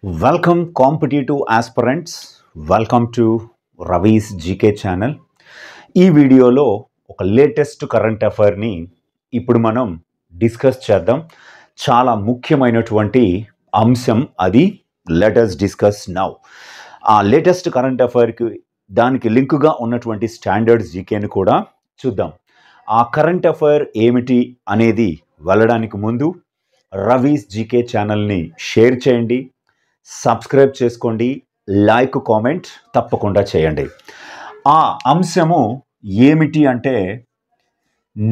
Welcome competitive aspirants. Welcome to Ravi's GK channel. ఈ వీడియోలో ఒక లేటెస్ట్ కరెంట్ అఫైర్ని ఇప్పుడు మనం డిస్కస్ చేద్దాం. చాలా ముఖ్యమైనటువంటి అంశం అది. Let us discuss now. ఆ లేటెస్ట్ కరెంట్ అఫైర్కి దానికి లింకుగా ఉన్నటువంటి స్టాండర్డ్ జీకేని కూడా చూద్దాం. ఆ కరెంట్ అఫైర్ ఏమిటి అనేది వెళ్ళడానికి ముందు రవీస్ జీకే ఛానల్ని షేర్ చేయండి, సబ్స్క్రైబ్ చేసుకోండి, లైక్ కామెంట్ తప్పకుండా చేయండి. ఆ అంశము ఏమిటి అంటే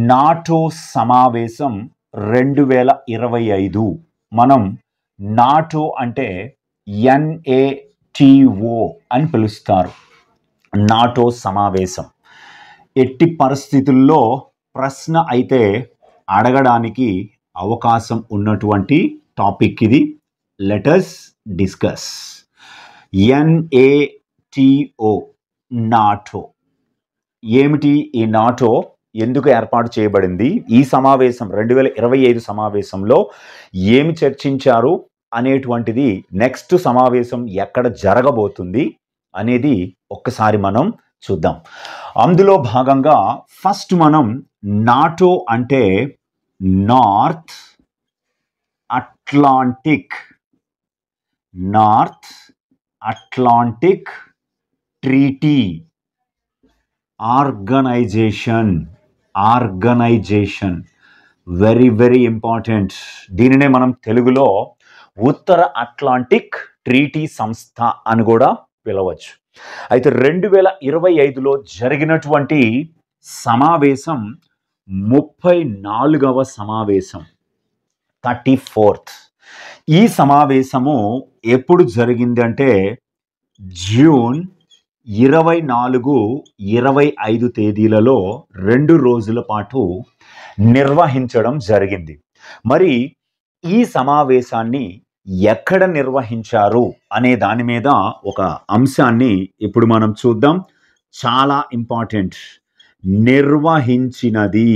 నాటో సమావేశం 2025. మనం నాటో అంటే NATO అని పిలుస్తారు. నాటో సమావేశం ఎట్టి పరిస్థితుల్లో ప్రశ్న అయితే అడగడానికి అవకాశం ఉన్నటువంటి టాపిక్ ఇది. Let us discuss. NATO NATO ఏమిటి? ఈ నాటో ఎందుకు ఏర్పాటు చేయబడింది? ఈ సమావేశం 2025 సమావేశంలో ఏమి చర్చించారు అనేటువంటిది, నెక్స్ట్ సమావేశం ఎక్కడ జరగబోతుంది అనేది ఒక్కసారి మనం చూద్దాం. అందులో భాగంగా ఫస్ట్ మనం నాటో అంటే north Atlantic treaty organization. Very very important. దీనినే మనం తెలుగులో ఉత్తర అట్లాంటిక్ ట్రీటీ సంస్థ అని కూడా పిలవచ్చు. అయితే 2025లో జరిగినటువంటి సమావేశం 34వ సమావేశం, 34th. ఈ సమావేశము ఎప్పుడు జరిగింది అంటే జూన్ 24, 25 తేదీలలో 2 రోజుల పాటు నిర్వహించడం జరిగింది. మరి ఈ సమావేశాన్ని ఎక్కడ నిర్వహించారు అనే దాని మీద ఒక అంశాన్ని ఇప్పుడు మనం చూద్దాం. చాలా ఇంపార్టెంట్. నిర్వహించినది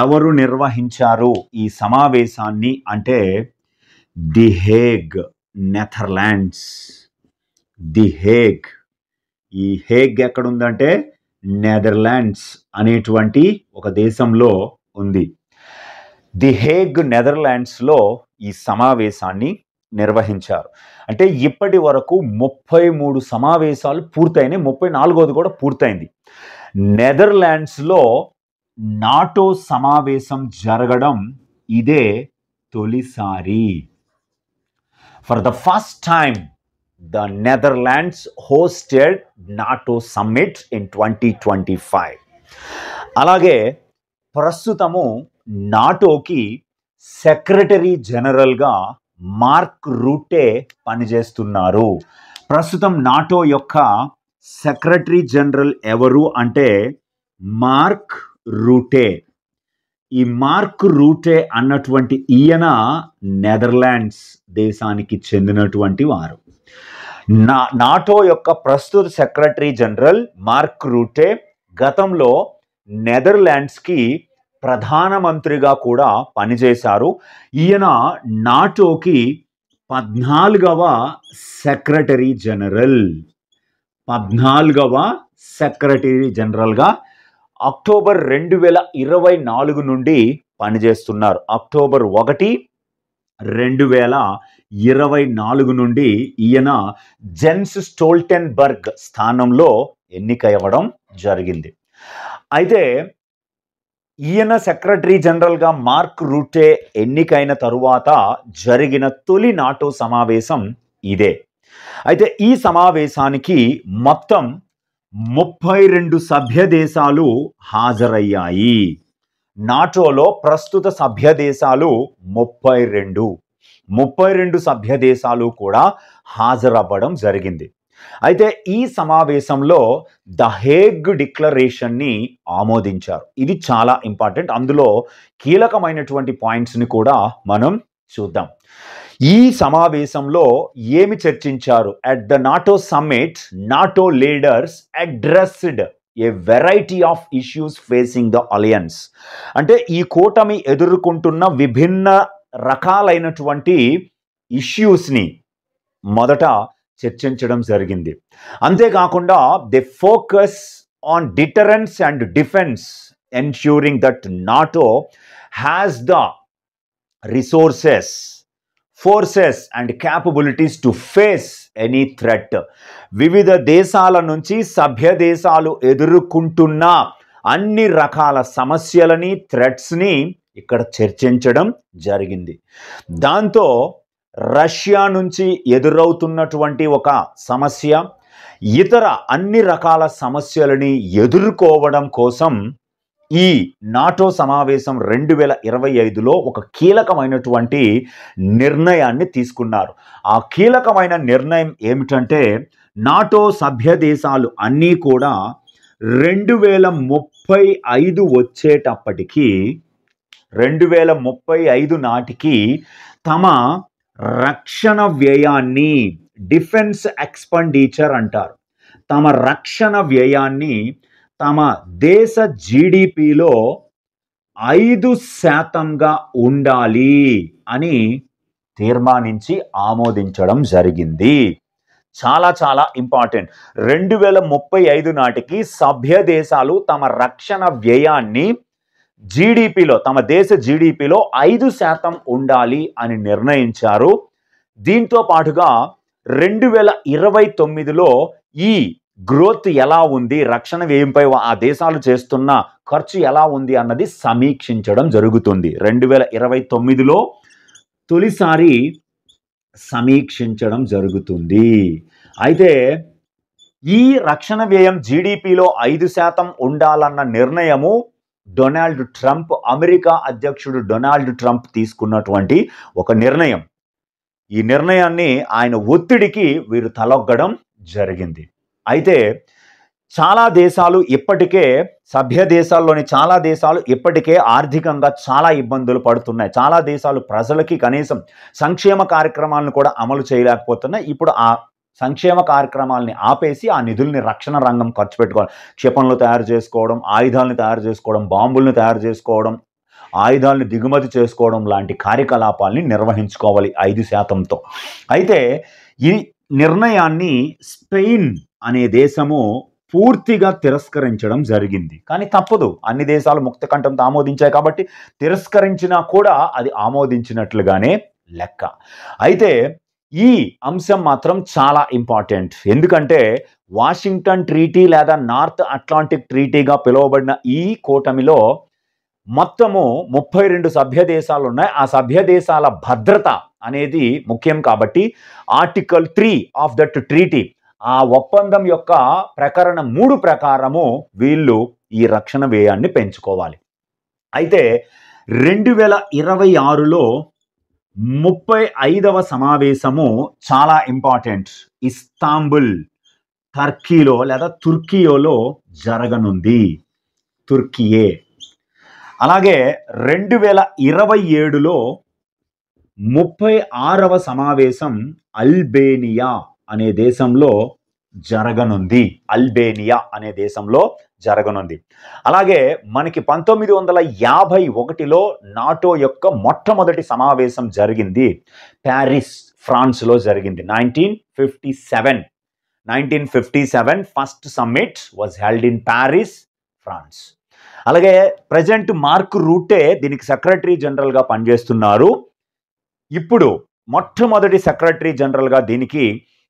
ఎవరు నిర్వహించారు ఈ సమావేశాన్ని అంటే the Hague, Netherlands. The Hague. ఈ హేగ్ ఎక్కడుందంటే నెదర్లాండ్స్ అనేటువంటి ఒక దేశంలో ఉంది. ది హేగ్, నెదర్లాండ్స్లో ఈ సమావేశాన్ని నిర్వహించారు. అంటే ఇప్పటి వరకు 33 సమావేశాలు పూర్తయినాయి. 34వది కూడా పూర్తయింది. నెదర్లాండ్స్లో నాటో సమావేశం జరగడం ఇదే తొలిసారి. For the first time the Netherlands hosted NATO summit in 2025. అలాగే ప్రస్తుతము నాటోకి సెక్రటరీ జనరల్గా మార్క్ రూటే పనిచేస్తున్నారు. ప్రస్తుతం నాటో యొక్క సెక్రటరీ జనరల్ ఎవరు అంటే మార్క్ రూటే. ఈ మార్క్ రూటే అన్నటువంటి ఈయన నెదర్లాండ్స్ దేశానికి చెందినటువంటి వారు. నాటో యొక్క ప్రస్తుత సెక్రటరీ జనరల్ మార్క్ రూటే గతంలో నెదర్లాండ్స్కి ప్రధానమంత్రిగా కూడా పనిచేశారు. ఈయన నాటోకి 14వ సెక్రటరీ జనరల్. 14వ సెక్రటరీ జనరల్గా అక్టోబర్ 2024 నుండి పనిచేస్తున్నారు. అక్టోబర్ 1, 2024 నుండి ఈయన జెన్స్ స్టోల్టెన్బర్గ్ స్థానంలో ఎన్నికవ్వడం జరిగింది. అయితే ఈయన సెక్రటరీ జనరల్గా మార్క్ రూటే ఎన్నికైన తరువాత జరిగిన తొలి నాటో సమావేశం ఇదే. అయితే ఈ సమావేశానికి మొత్తం 32 సభ్య దేశాలు హాజరయ్యాయి. నాటోలో ప్రస్తుత సభ్య దేశాలు 32 సభ్య దేశాలు కూడా హాజరవ్వడం జరిగింది. అయితే ఈ సమావేశంలో ద హేగ్ డిక్లరేషన్ని ఆమోదించారు. ఇది చాలా ఇంపార్టెంట్. అందులో కీలకమైనటువంటి పాయింట్స్ని కూడా మనం చూద్దాం. ఈ సమావేశంలో ఏమి చర్చించారు? At the NATO summit, NATO leaders addressed A variety of issues facing the alliance. అంటే ఈ కూటమి ఎదుర్కొంటున్న విభిన్న రకాలైనటువంటి ఇష్యూస్ని మొదట చర్చించడం జరిగింది. అంతేకాకుండా they focus on deterrence and defence, ensuring that NATO has the resources, forces and capabilities to face any threat. వివిధ దేశాల నుంచి సభ్య దేశాలు ఎదుర్కొంటున్న అన్ని రకాల సమస్యలని, థ్రెట్స్ని ఇక్కడ చర్చించడం జరిగింది. దాంతో రష్యా నుంచి ఎదురవుతున్నటువంటి ఒక సమస్య, ఇతర అన్ని రకాల సమస్యలని ఎదుర్కోవడం కోసం ఈ నాటో సమావేశం 2025లో ఒక కీలకమైనటువంటి నిర్ణయాన్ని తీసుకున్నారు. ఆ కీలకమైన నిర్ణయం ఏమిటంటే, నాటో సభ్య దేశాలు అన్నీ కూడా 2035 వచ్చేటప్పటికి, 2035 నాటికి తమ రక్షణ వ్యయాన్ని, డిఫెన్స్ ఎక్స్పెండిచర్ అంటారు, తమ రక్షణ వ్యయాన్ని తమ దేశ జీడిపిలో 5% ఉండాలి అని తీర్మానించి ఆమోదించడం జరిగింది. చాలా చాలా ఇంపార్టెంట్. 2035 నాటికి సభ్య దేశాలు తమ రక్షణ వ్యయాన్ని జీడిపిలో, తమ దేశ జీడిపిలో 5% ఉండాలి అని నిర్ణయించారు. దీంతో పాటుగా 2029లో ఈ గ్రోత్ ఎలా ఉంది, రక్షణ వ్యయంపై ఆ దేశాలు చేస్తున్న ఖర్చు ఎలా ఉంది అన్నది సమీక్షించడం జరుగుతుంది. 2029లో తొలిసారి సమీక్షించడం జరుగుతుంది. అయితే ఈ రక్షణ వ్యయం జీడిపిలో 5% ఉండాలన్న నిర్ణయము డొనాల్డ్ ట్రంప్, అమెరికా అధ్యక్షుడు డొనాల్డ్ ట్రంప్ తీసుకున్నటువంటి ఒక నిర్ణయం. ఈ నిర్ణయాన్ని ఆయన ఒత్తిడికి వీరు తలొగ్గడం జరిగింది. అయితే చాలా దేశాలు ఇప్పటికే, సభ్య దేశాల్లోని చాలా దేశాలు ఇప్పటికే ఆర్థికంగా చాలా ఇబ్బందులు పడుతున్నాయి. చాలా దేశాలు ప్రజలకి కనీసం సంక్షేమ కార్యక్రమాలను కూడా అమలు చేయలేకపోతున్నాయి. ఇప్పుడు ఆ సంక్షేమ కార్యక్రమాలని ఆపేసి ఆ నిధుల్ని రక్షణ రంగం ఖర్చు పెట్టుకోవాలి. క్షిపణులు తయారు చేసుకోవడం, ఆయుధాలను తయారు చేసుకోవడం, బాంబులను తయారు చేసుకోవడం, ఆయుధాలను దిగుమతి చేసుకోవడం లాంటి కార్యకలాపాలని నిర్వహించుకోవాలి 5%తో. అయితే ఈ నిర్ణయాన్ని స్పెయిన్ అనే దేశము పూర్తిగా తిరస్కరించడం జరిగింది. కానీ తప్పదు, అన్ని దేశాలు ముక్తకంఠంతో ఆమోదించాయి కాబట్టి తిరస్కరించినా కూడా అది ఆమోదించినట్లుగానే లెక్క. అయితే ఈ అంశం మాత్రం చాలా ఇంపార్టెంట్. ఎందుకంటే వాషింగ్టన్ ట్రీటీ లేదా నార్త్ అట్లాంటిక్ ట్రీటీగా పిలువబడిన ఈ కూటమిలో మొత్తము 32 సభ్య దేశాలు ఉన్నాయి. ఆ సభ్య దేశాల భద్రత అనేది ముఖ్యం కాబట్టి ఆర్టికల్ 3 ఆఫ్ దట్ ట్రీటీ, ఆ ఒప్పందం యొక్క ప్రకరణ 3 ప్రకారము వీళ్ళు ఈ రక్షణ వ్యయాన్ని పెంచుకోవాలి. అయితే 2026లో 35వ సమావేశము చాలా ఇంపార్టెంట్. ఇస్తాంబుల్, టర్కీలో లేదా తుర్కియోలో జరగనుంది, తుర్కియే. అలాగే 2027లో 36వ సమావేశం అల్బేనియా అనే దేశంలో జరగనుంది. అల్బేనియా అనే దేశంలో జరగనుంది. అలాగే మనకి 1951లో నాటో యొక్క మొట్టమొదటి సమావేశం జరిగింది ప్యారిస్, ఫ్రాన్స్లో జరిగింది. 1957 first summit was held in Paris, France. అలాగే ప్రజెంట్ మార్క్ రూటే దీనికి సెక్రటరీ జనరల్గా పనిచేస్తున్నారు. ఇప్పుడు మొట్టమొదటి సెక్రటరీ జనరల్గా దీనికి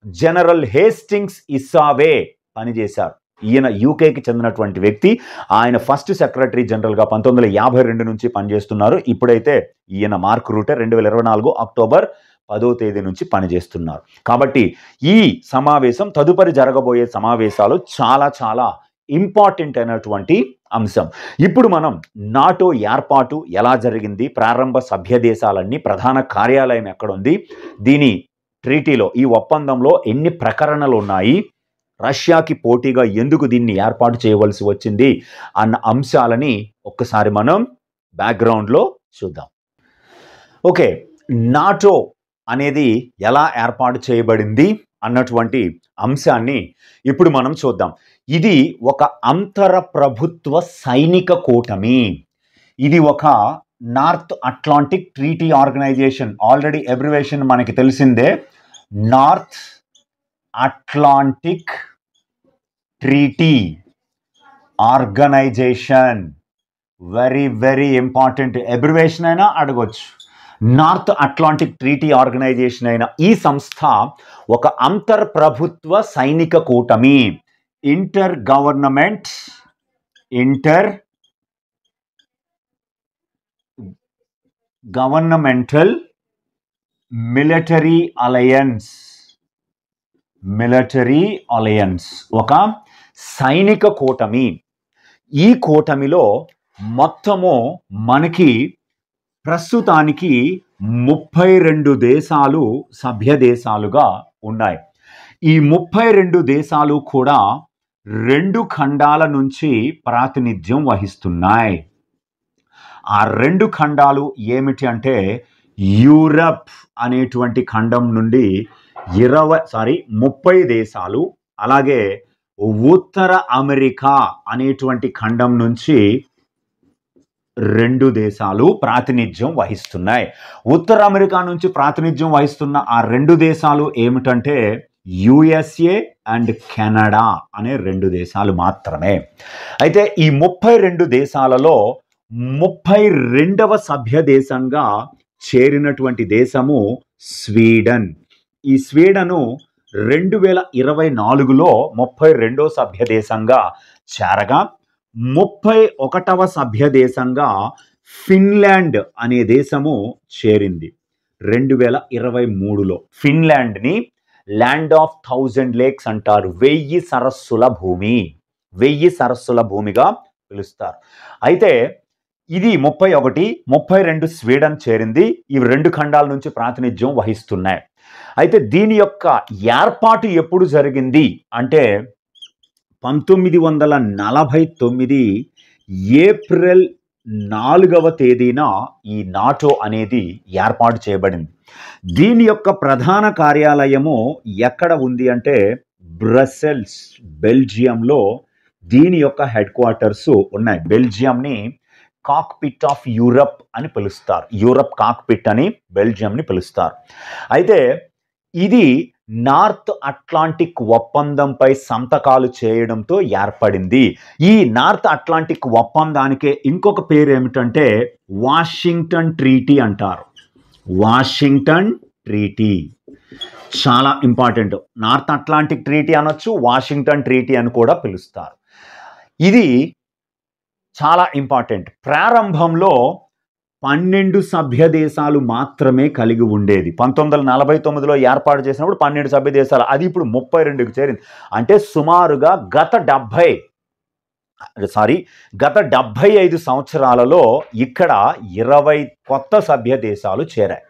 జనరల్ హేస్టింగ్స్ ఇస్సావే పనిచేశారు. ఈయన యూకేకి చెందినటువంటి వ్యక్తి. ఆయన ఫస్ట్ సెక్రటరీ జనరల్గా 1952 నుంచి పనిచేస్తున్నారు. ఇప్పుడైతే ఈయన మార్క్ రూటే 2024 అక్టోబర్ 10వ తేదీ నుంచి పనిచేస్తున్నారు. కాబట్టి ఈ సమావేశం, తదుపరి జరగబోయే సమావేశాలు చాలా చాలా ఇంపార్టెంట్ అయినటువంటి అంశం. ఇప్పుడు మనం నాటో ఏర్పాటు ఎలా జరిగింది, ప్రారంభ సభ్య దేశాలన్నీ, ప్రధాన కార్యాలయం ఎక్కడుంది, దీని ట్రీటీలో, ఈ ఒప్పందంలో ఎన్ని ప్రకరణలు ఉన్నాయి, రష్యాకి పోటీగా ఎందుకు దీన్ని ఏర్పాటు చేయవలసి వచ్చింది అన్న అంశాలని ఒక్కసారి మనం బ్యాక్గ్రౌండ్లో చూద్దాం. ఓకే, నాటో అనేది ఎలా ఏర్పాటు చేయబడింది అన్నటువంటి అంశాన్ని ఇప్పుడు మనం చూద్దాం. ఇది ఒక అంతర ప్రభుత్వ సైనిక కూటమి. ఇది ఒక north Atlantic treaty organization, already abbreviation మనకి తెలిసిందే, north Atlantic treaty organization. Very very important, abbreviation అయినా అడగొచ్చు. నార్త్ అట్లాంటిక్ ట్రీటీ ఆర్గనైజేషన్ అయిన ఈ సంస్థ ఒక అంతర్ప్రభుత్వ సైనిక కూటమి, గవర్నమెంటల్ మిలిటరీ అలయన్స్, ఒక సైనిక కూటమి. ఈ కూటమిలో మొత్తము మనకి ప్రస్తుతానికి 32 దేశాలు సభ్య దేశాలుగా ఉన్నాయి. ఈ 32 దేశాలు కూడా 2 ఖండాల నుంచి ప్రాతినిధ్యం వహిస్తున్నాయి. ఆ 2 ఖండాలు ఏమిటి అంటే, యూరప్ అనేటువంటి ఖండం నుండి 30 దేశాలు, అలాగే ఉత్తర అమెరికా అనేటువంటి ఖండం నుంచి 2 దేశాలు ప్రాతినిధ్యం వహిస్తున్నాయి. ఉత్తర అమెరికా నుంచి ప్రాతినిధ్యం వహిస్తున్న ఆ 2 దేశాలు ఏమిటంటే యుఎస్ఏ అండ్ కెనడా అనే 2 దేశాలు మాత్రమే. అయితే ఈ 32 దేశాలలో 32వ సభ్య దేశంగా చేరినటువంటి దేశము స్వీడన్. ఈ స్వీడను 2024లో 32వ సభ్య దేశంగా చేరగా, 31వ సభ్య దేశంగా ఫిన్లాండ్ అనే దేశము చేరింది 2023లో. ఫిన్లాండ్ని ల్యాండ్ ఆఫ్ 1000 లేక్స్ అంటారు. 1000 సరస్సుల భూమిగా పిలుస్తారు. అయితే ఇది 31, 32 స్వీడన్ చేరింది. ఇవి 2 ఖండాల నుంచి ప్రాతినిధ్యం వహిస్తున్నాయి. అయితే దీని యొక్క ఏర్పాటు ఎప్పుడు జరిగింది అంటే 1949 ఏప్రిల్ 4వ తేదీన ఈ నాటో అనేది ఏర్పాటు చేయబడింది. దీని యొక్క ప్రధాన కార్యాలయము ఎక్కడ ఉంది అంటే బ్రసెల్స్, బెల్జియంలో దీని యొక్క హెడ్ క్వార్టర్స్ ఉన్నాయి. బెల్జియంని కాక్పిట్ ఆఫ్ యూరప్ అని పిలుస్తారు. యూరప్ కాక్పిట్ అని బెల్జియంని పిలుస్తారు. అయితే ఇది నార్త్ అట్లాంటిక్ ఒప్పందంపై సంతకాలు చేయడంతో ఏర్పడింది. ఈ నార్త్ అట్లాంటిక్ ఒప్పందానికే ఇంకొక పేరు ఏమిటంటే వాషింగ్టన్ ట్రీటీ అంటారు. వాషింగ్టన్ ట్రీటీ చాలా ఇంపార్టెంట్. నార్త్ అట్లాంటిక్ ట్రీటీ అనొచ్చు, వాషింగ్టన్ ట్రీటీ అని కూడా పిలుస్తారు. ఇది చాలా ఇంపార్టెంట్. ప్రారంభంలో 12 సభ్య దేశాలు మాత్రమే కలిగి ఉండేది. 1949లో ఏర్పాటు చేసినప్పుడు 12 సభ్య దేశాలు, అది ఇప్పుడు 32కి చేరింది. అంటే సుమారుగా గత 75 సంవత్సరాలలో ఇక్కడ 20 కొత్త సభ్య దేశాలు చేరాయి.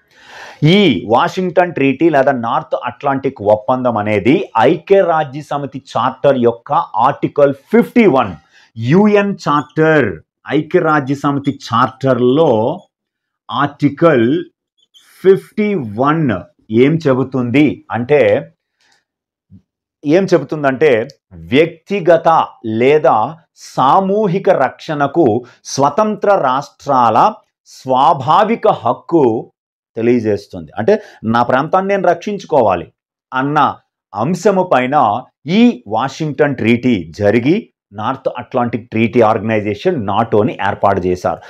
ఈ వాషింగ్టన్ ట్రీటీ లేదా నార్త్ అట్లాంటిక్ ఒప్పందం అనేది ఐక్యరాజ్య సమితి చార్టర్ యొక్క ఆర్టికల్ 51, యుఎన్ చార్టర్, ఐక్యరాజ్య సమితి చార్టర్లో ఆర్టికల్ 51 ఏం చెబుతుందంటే వ్యక్తిగత లేదా సామూహిక రక్షణకు స్వతంత్ర రాష్ట్రాల స్వాభావిక హక్కు తెలియజేస్తుంది. అంటే నా ప్రాంతాన్ని నేను రక్షించుకోవాలి అన్న అంశము పైన ఈ వాషింగ్టన్ ట్రీటీ జరిగి నార్త్ అట్లాంటిక్ ట్రీటీ ఆర్గనైజేషన్ నాటోని ఏర్పాటు చేశారు.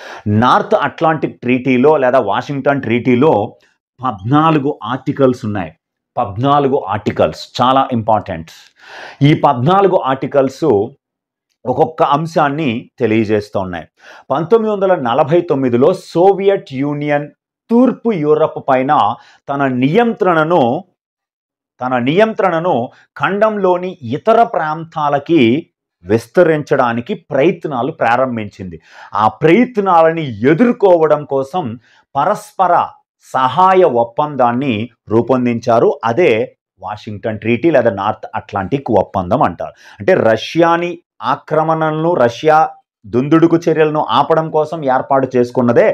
నార్త్ అట్లాంటిక్ ట్రీటీలో లేదా వాషింగ్టన్ ట్రీటీలో 14 ఆర్టికల్స్ ఉన్నాయి. 14 ఆర్టికల్స్ చాలా ఇంపార్టెంట్. ఈ 14 ఆర్టికల్స్ ఒక్కొక్క అంశాన్ని తెలియజేస్తూ ఉన్నాయి. 1949లో సోవియట్ యూనియన్ తూర్పు యూరప్ పైన తన నియంత్రణను ఖండంలోని ఇతర ప్రాంతాలకి విస్తరించడానికి ప్రయత్నాలు ప్రారంభించింది. ఆ ప్రయత్నాలని ఎదుర్కోవడం కోసం పరస్పర సహాయ ఒప్పందాన్ని రూపొందించారు. అదే వాషింగ్టన్ ట్రీటీ లేదా నార్త్ అట్లాంటిక్ ఒప్పందం అంటారు. అంటే రష్యాని ఆక్రమణలను, రష్యా దుందుడుకు చర్యలను ఆపడం కోసం ఏర్పాటు చేసుకున్నదే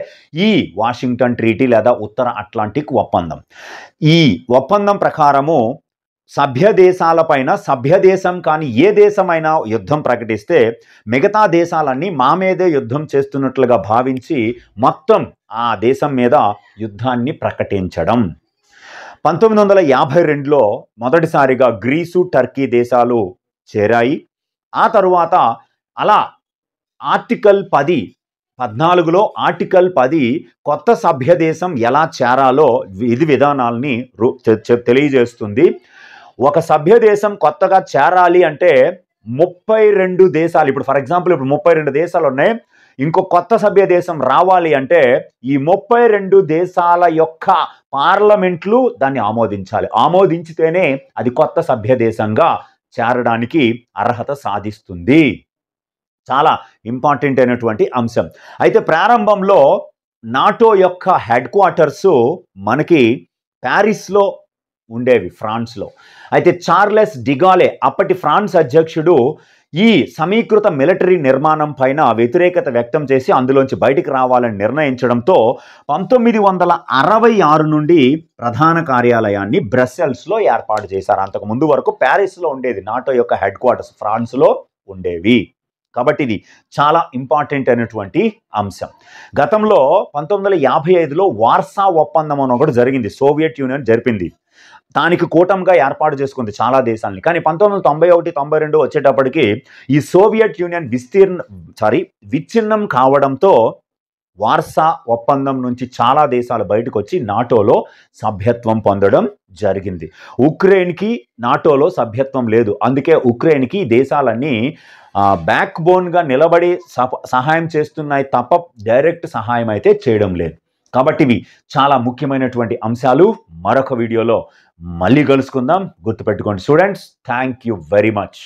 ఈ వాషింగ్టన్ ట్రీటీ లేదా ఉత్తర అట్లాంటిక్ ఒప్పందం. ఈ ఒప్పందం ప్రకారము సభ్య దేశాలపైన సభ్య దేశం కానీ ఏ దేశమైనా యుద్ధం ప్రకటిస్తే మిగతా దేశాలన్నీ మా మీదే యుద్ధం చేస్తున్నట్లుగా భావించి మొత్తం ఆ దేశం మీద యుద్ధాన్ని ప్రకటించడం. 1952లో మొదటిసారిగా గ్రీసు, టర్కీ దేశాలు చేరాయి. ఆ తరువాత అలా ఆర్టికల్ 14లో ఆర్టికల్ 10 కొత్త సభ్య దేశం ఎలా చేరాలో విధి విధానాల్ని తెలియజేస్తుంది. ఒక సభ్య దేశం కొత్తగా చేరాలి అంటే 32 దేశాలు, ఇప్పుడు ఫర్ ఎగ్జాంపుల్ ఇప్పుడు 32 దేశాలు ఉన్నాయి, ఇంకో కొత్త సభ్య దేశం రావాలి అంటే ఈ 32 దేశాల యొక్క పార్లమెంట్లు దాన్ని ఆమోదించాలి. ఆమోదించితేనే అది కొత్త సభ్య దేశంగా చేరడానికి అర్హత సాధిస్తుంది. చాలా ఇంపార్టెంట్ అయినటువంటి అంశం. అయితే ప్రారంభంలో నాటో యొక్క హెడ్ క్వార్టర్స్ మనకి ప్యారిస్లో ఉండేవి, ఫ్రాన్స్లో. అయితే చార్లెస్ డిగాలే అప్పటి ఫ్రాన్స్ అధ్యక్షుడు ఈ సమీకృత మిలిటరీ నిర్మాణం పైన వ్యతిరేకత వ్యక్తం చేసి అందులోంచి బయటికి రావాలని నిర్ణయించడంతో 1966 నుండి ప్రధాన కార్యాలయాన్ని బ్రస్సెల్స్లో ఏర్పాటు చేశారు. అంతకు ముందు వరకు ప్యారిస్లో ఉండేది నాటో యొక్క హెడ్ క్వార్టర్స్, ఫ్రాన్స్లో ఉండేవి. కాబట్టి ఇది చాలా ఇంపార్టెంట్ అయినటువంటి అంశం. గతంలో 1955లో వార్సా ఒప్పందం అని ఒకటి జరిగింది, సోవియట్ యూనియన్ జరిపింది. దానికి కూటమిగా ఏర్పాటు చేసుకుంది చాలా దేశాలని. కానీ 1991, 92 వచ్చేటప్పటికి ఈ సోవియట్ యూనియన్ విచ్ఛిన్నం కావడంతో వార్సా ఒప్పందం నుంచి చాలా దేశాలు బయటకు వచ్చి నాటోలో సభ్యత్వం పొందడం జరిగింది. ఉక్రెయిన్కి నాటోలో సభ్యత్వం లేదు. అందుకే ఉక్రెయిన్కి దేశాలన్నీ బ్యాక్ బోన్గా నిలబడి సహాయం చేస్తున్నాయి తప్ప డైరెక్ట్ సహాయం అయితే చేయడం లేదు. కాబట్టి ఇవి చాలా ముఖ్యమైనటువంటి అంశాలు. మరొక వీడియోలో మళ్ళీ కలుసుకుందాం. గుర్తుపెట్టుకోండి students. Thank you very much.